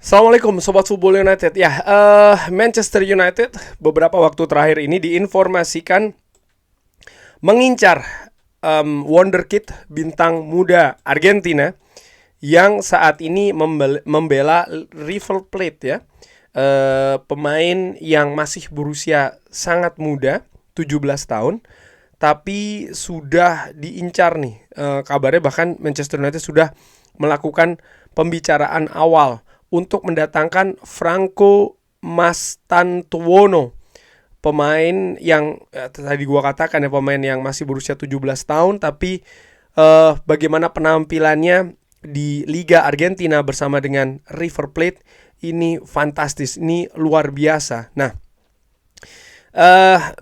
Assalamualaikum Sobat Football United. Manchester United beberapa waktu terakhir ini diinformasikan mengincar wonderkid bintang muda Argentina yang saat ini membela River Plate ya. Pemain yang masih berusia sangat muda, 17 tahun, tapi sudah diincar nih. Kabarnya bahkan Manchester United sudah melakukan pembicaraan awal untuk mendatangkan Franco Mastantuono, pemain yang tadi gua katakan ya, pemain yang masih berusia 17 tahun tapi bagaimana penampilannya di Liga Argentina bersama dengan River Plate ini fantastis, ini luar biasa. Nah,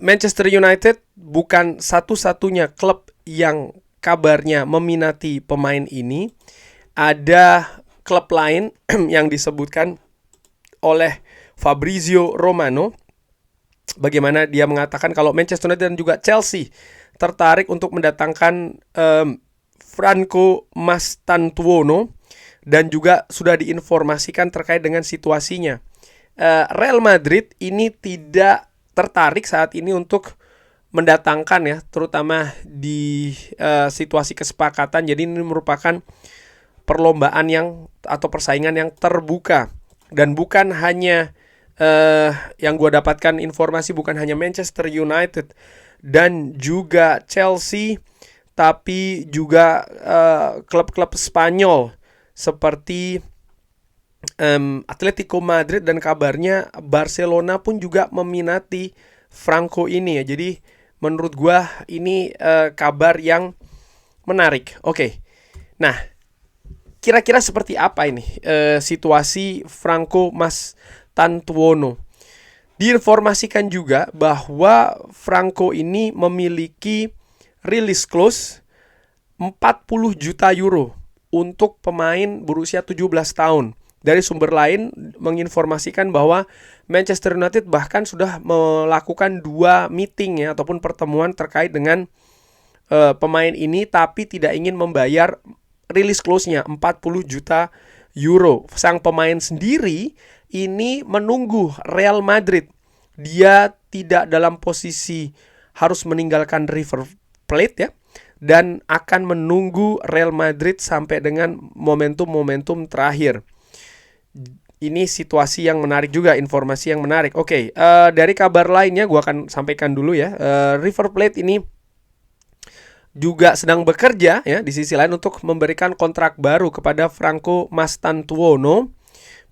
Manchester United bukan satu-satunya klub yang kabarnya meminati pemain ini. Ada klub lain yang disebutkan oleh Fabrizio Romano, bagaimana dia mengatakan kalau Manchester United dan juga Chelsea tertarik untuk mendatangkan Franco Mastantuono, dan juga sudah diinformasikan terkait dengan situasinya. Real Madrid ini tidak tertarik saat ini untuk mendatangkan ya, terutama di situasi kesepakatan. Jadi ini merupakan perlombaan yang atau persaingan yang terbuka, dan bukan hanya yang gue dapatkan informasi bukan hanya Manchester United dan juga Chelsea, tapi juga klub-klub Spanyol seperti Atletico Madrid, dan kabarnya Barcelona pun juga meminati Franco ini ya. Jadi menurut gua ini kabar yang menarik. Oke. Nah, kira-kira seperti apa ini situasi Franco Mastantuono? Diinformasikan juga bahwa Franco ini memiliki release clause 40 juta euro untuk pemain berusia 17 tahun. Dari sumber lain menginformasikan bahwa Manchester United bahkan sudah melakukan 2 meeting ya, ataupun pertemuan terkait dengan pemain ini, tapi tidak ingin membayar release clause-nya 40 juta euro. Sang pemain sendiri ini menunggu Real Madrid. Dia tidak dalam posisi harus meninggalkan River Plate ya, dan akan menunggu Real Madrid sampai dengan momentum-momentum terakhir. Ini situasi yang menarik juga, informasi yang menarik. Oke, dari kabar lainnya gue akan sampaikan dulu ya. River Plate ini juga sedang bekerja ya di sisi lain untuk memberikan kontrak baru kepada Franco Mastantuono,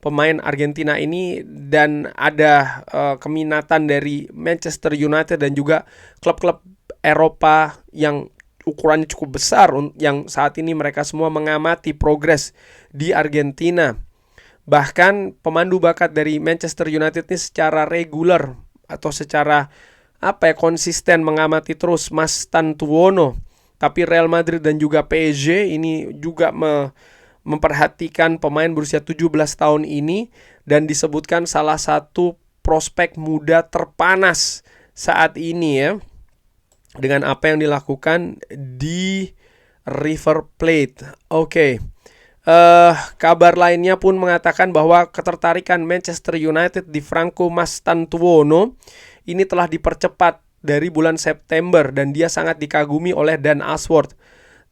pemain Argentina ini, dan ada keminatan dari Manchester United dan juga klub-klub Eropa yang ukurannya cukup besar, yang saat ini mereka semua mengamati progres di Argentina. Bahkan pemandu bakat dari Manchester United ini secara reguler atau secara konsisten mengamati terus Mastantuono. Tapi Real Madrid dan juga PSG ini juga memperhatikan pemain berusia 17 tahun ini, dan disebutkan salah satu prospek muda terpanas saat ini ya, dengan apa yang dilakukan di River Plate. Oke. Kabar lainnya pun mengatakan bahwa ketertarikan Manchester United di Franco Mastantuono ini telah dipercepat dari bulan September, dan dia sangat dikagumi oleh Dan Ashworth.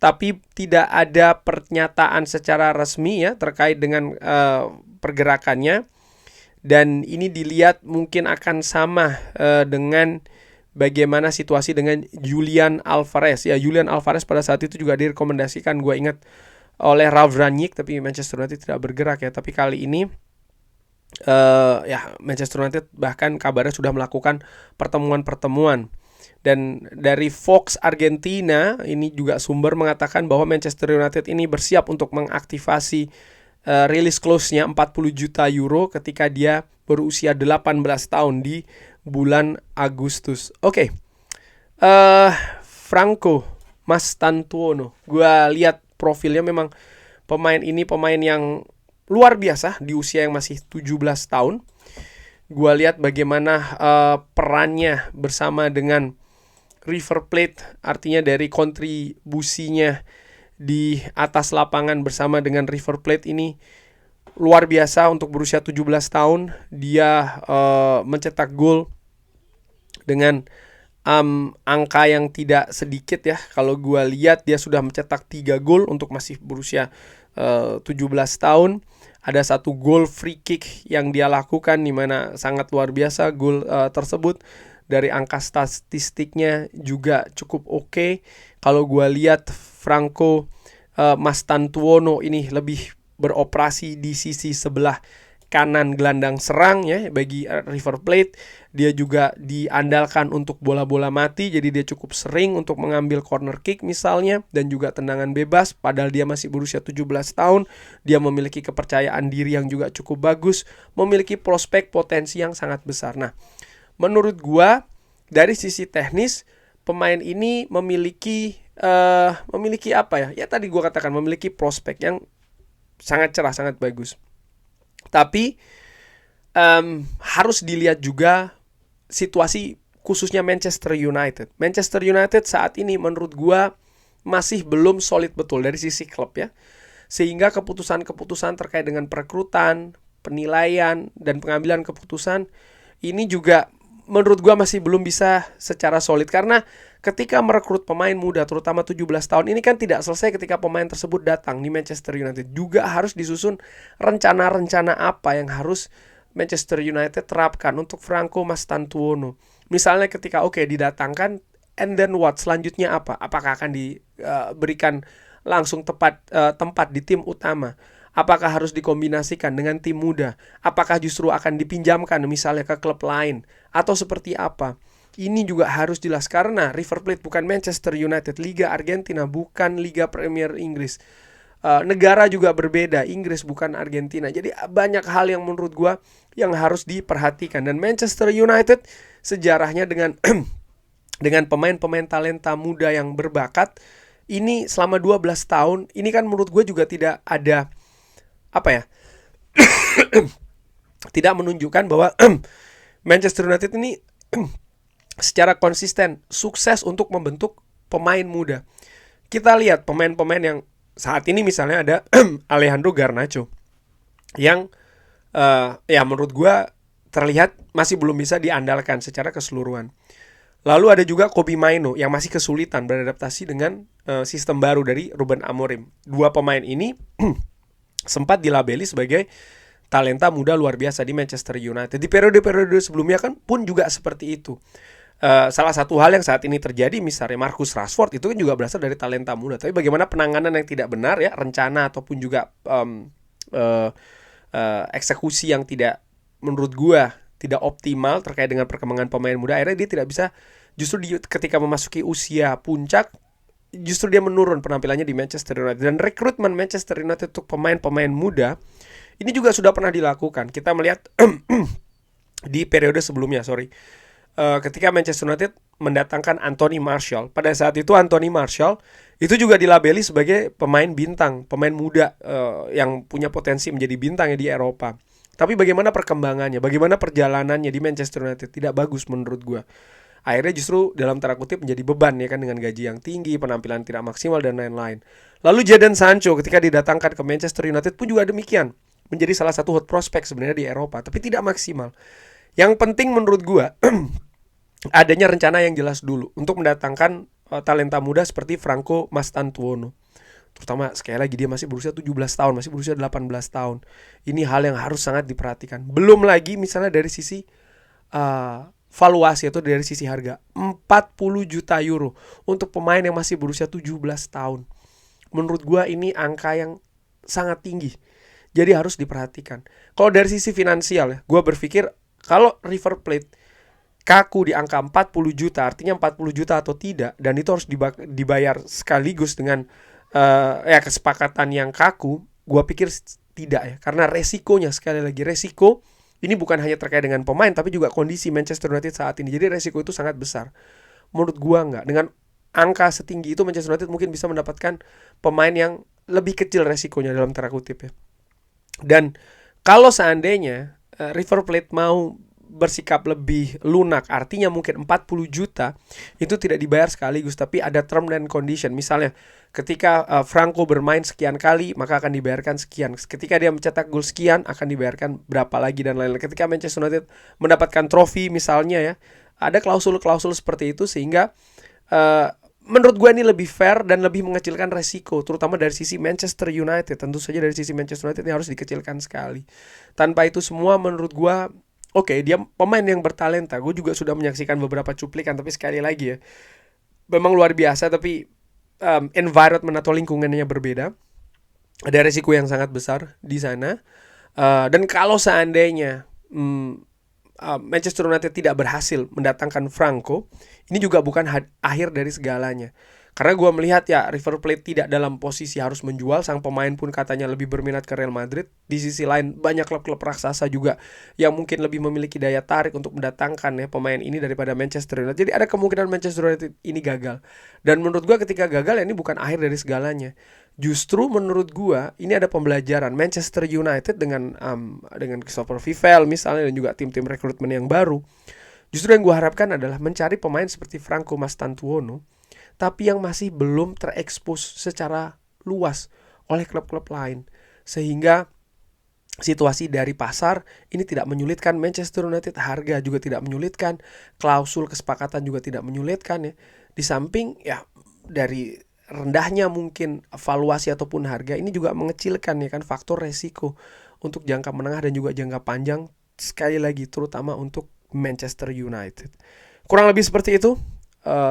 Tapi tidak ada pernyataan secara resmi ya terkait dengan pergerakannya, dan ini dilihat mungkin akan sama dengan bagaimana situasi dengan Julian Alvarez ya. Julian Alvarez pada saat itu juga direkomendasikan, gue ingat, oleh Ralf Rangnick, tapi Manchester United tidak bergerak ya. Tapi kali ini Manchester United bahkan kabarnya sudah melakukan pertemuan-pertemuan. Dan dari Fox Argentina ini juga sumber mengatakan bahwa Manchester United ini bersiap untuk mengaktifasi release clause-nya 40 juta euro ketika dia berusia 18 tahun di bulan Agustus. Oke. Franco Mastantuono, gue lihat profilnya, memang pemain ini pemain yang luar biasa di usia yang masih 17 tahun. Gue lihat bagaimana perannya bersama dengan River Plate, artinya dari kontribusinya di atas lapangan bersama dengan River Plate ini luar biasa untuk berusia 17 tahun. Dia mencetak gol dengan angka yang tidak sedikit ya. Kalau gue lihat dia sudah mencetak 3 gol untuk masih berusia 17 tahun. Ada 1 gol free kick yang dia lakukan, di mana sangat luar biasa gol tersebut. Dari angka statistiknya juga cukup oke. Kalau gue lihat Franco Mastantuono ini lebih beroperasi di sisi sebelah kanan gelandang serang ya bagi River Plate. Dia juga diandalkan untuk bola-bola mati, jadi dia cukup sering untuk mengambil corner kick misalnya, dan juga tendangan bebas. Padahal dia masih berusia 17 tahun. Dia memiliki kepercayaan diri yang juga cukup bagus, memiliki prospek potensi yang sangat besar. Nah, menurut gua dari sisi teknis pemain ini memiliki apa ya? Ya tadi gua katakan memiliki prospek yang sangat cerah, sangat bagus. Tapi harus dilihat juga situasi khususnya Manchester United. Manchester United saat ini menurut gua masih belum solid betul dari sisi klub ya. Sehingga keputusan-keputusan terkait dengan perekrutan, penilaian, dan pengambilan keputusan ini juga menurut gua masih belum bisa secara solid. Karena ketika merekrut pemain muda, terutama 17 tahun, ini kan tidak selesai ketika pemain tersebut datang di Manchester United. Juga harus disusun rencana-rencana apa yang harus Manchester United terapkan untuk Franco Mastantuono. Misalnya ketika didatangkan, and then what? Selanjutnya apa? Apakah akan diberikan langsung tempat di tim utama? Apakah harus dikombinasikan dengan tim muda? Apakah justru akan dipinjamkan misalnya ke klub lain? Atau seperti apa? Ini juga harus jelas karena River Plate bukan Manchester United, Liga Argentina bukan Liga Premier Inggris. Negara juga berbeda, Inggris bukan Argentina. Jadi banyak hal yang menurut gua yang harus diperhatikan. Dan Manchester United sejarahnya dengan dengan pemain-pemain talenta muda yang berbakat ini selama 12 tahun, ini kan menurut gue juga tidak ada tidak menunjukkan bahwa Manchester United ini secara konsisten sukses untuk membentuk pemain muda. Kita lihat pemain-pemain yang saat ini misalnya ada Alejandro Garnacho yang ya menurut gue terlihat masih belum bisa diandalkan secara keseluruhan. Lalu ada juga Kobbie Mainoo yang masih kesulitan beradaptasi dengan sistem baru dari Ruben Amorim. Dua pemain ini sempat dilabeli sebagai talenta muda luar biasa di Manchester United. Di periode-periode sebelumnya kan pun juga seperti itu. Salah satu hal yang saat ini terjadi misalnya Marcus Rashford itu kan juga berasal dari talenta muda. Tapi bagaimana penanganan yang tidak benar ya, rencana ataupun juga eksekusi yang tidak menurut gua tidak optimal terkait dengan perkembangan pemain muda, akhirnya dia tidak bisa, justru ketika memasuki usia puncak justru dia menurun penampilannya di Manchester United. Dan rekrutmen Manchester United untuk pemain-pemain muda ini juga sudah pernah dilakukan. Kita melihat di periode sebelumnya, ketika Manchester United mendatangkan Anthony Martial. Pada saat itu Anthony Martial itu juga dilabeli sebagai pemain bintang, pemain muda yang punya potensi menjadi bintang ya di Eropa. Tapi bagaimana perkembangannya, bagaimana perjalanannya di Manchester United tidak bagus menurut gue. Akhirnya justru dalam tanda kutip menjadi beban ya kan, dengan gaji yang tinggi, penampilan tidak maksimal dan lain-lain. Lalu Jadon Sancho ketika didatangkan ke Manchester United pun juga demikian. Menjadi salah satu hot prospect sebenarnya di Eropa, tapi tidak maksimal. Yang penting menurut gue adanya rencana yang jelas dulu untuk mendatangkan talenta muda seperti Franco Mastantuono. Terutama sekali lagi dia masih berusia 17 tahun, masih berusia 18 tahun. Ini hal yang harus sangat diperhatikan. Belum lagi misalnya dari sisi valuasi atau dari sisi harga 40 juta euro untuk pemain yang masih berusia 17 tahun. Menurut gua ini angka yang sangat tinggi. Jadi harus diperhatikan. Kalau dari sisi finansial ya, gua berpikir kalau River Plate kaku di angka 40 juta, artinya 40 juta atau tidak, dan itu harus dibayar sekaligus dengan kesepakatan yang kaku, gua pikir tidak ya. Karena resikonya, sekali lagi resiko ini bukan hanya terkait dengan pemain, tapi juga kondisi Manchester United saat ini. Jadi resiko itu sangat besar. Menurut gua enggak. Dengan angka setinggi itu Manchester United mungkin bisa mendapatkan pemain yang lebih kecil resikonya dalam tanda kutip ya. Dan kalau seandainya River Plate mau bersikap lebih lunak. Artinya mungkin 40 juta itu tidak dibayar sekaligus, tapi ada term dan condition. Misalnya ketika Franco bermain sekian kali, maka akan dibayarkan sekian. Ketika dia mencetak gol sekian, akan dibayarkan berapa lagi dan lain-lain. Ketika Manchester United mendapatkan trofi misalnya ya, ada klausul-klausul seperti itu sehingga menurut gue ini lebih fair dan lebih mengecilkan resiko, terutama dari sisi Manchester United. Tentu saja dari sisi Manchester United ini harus dikecilkan sekali. Tanpa itu semua menurut gue, oke, dia pemain yang bertalenta. Gue juga sudah menyaksikan beberapa cuplikan, tapi sekali lagi ya, memang luar biasa, tapi environment atau lingkungannya berbeda. Ada resiko yang sangat besar di sana. Dan kalau seandainya Manchester United tidak berhasil mendatangkan Franco, ini juga bukan akhir dari segalanya. Karena gue melihat ya River Plate tidak dalam posisi harus menjual. Sang pemain pun katanya lebih berminat ke Real Madrid. Di sisi lain banyak klub-klub raksasa juga yang mungkin lebih memiliki daya tarik untuk mendatangkan ya pemain ini daripada Manchester United. Jadi ada kemungkinan Manchester United ini gagal. Dan menurut gue ketika gagal ya ini bukan akhir dari segalanya. Justru menurut gua ini ada pembelajaran Manchester United dengan Christopher Vivell misalnya dan juga tim-tim rekrutmen yang baru. Justru yang gua harapkan adalah mencari pemain seperti Franco Mastantuono, tapi yang masih belum terekspos secara luas oleh klub-klub lain, sehingga situasi dari pasar ini tidak menyulitkan Manchester United, harga juga tidak menyulitkan, klausul kesepakatan juga tidak menyulitkan ya. Di samping ya dari rendahnya mungkin valuasi ataupun harga, ini juga mengecilkan ya kan faktor resiko untuk jangka menengah dan juga jangka panjang, sekali lagi terutama untuk Manchester United. Kurang lebih seperti itu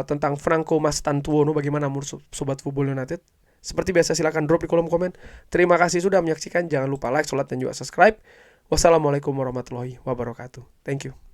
tentang Franco Mastantuono. Bagaimana menurut Sobat Football United? Seperti biasa silakan drop di kolom komen. Terima kasih sudah menyaksikan. Jangan lupa like, share, dan juga subscribe. Wassalamualaikum warahmatullahi wabarakatuh. Thank you.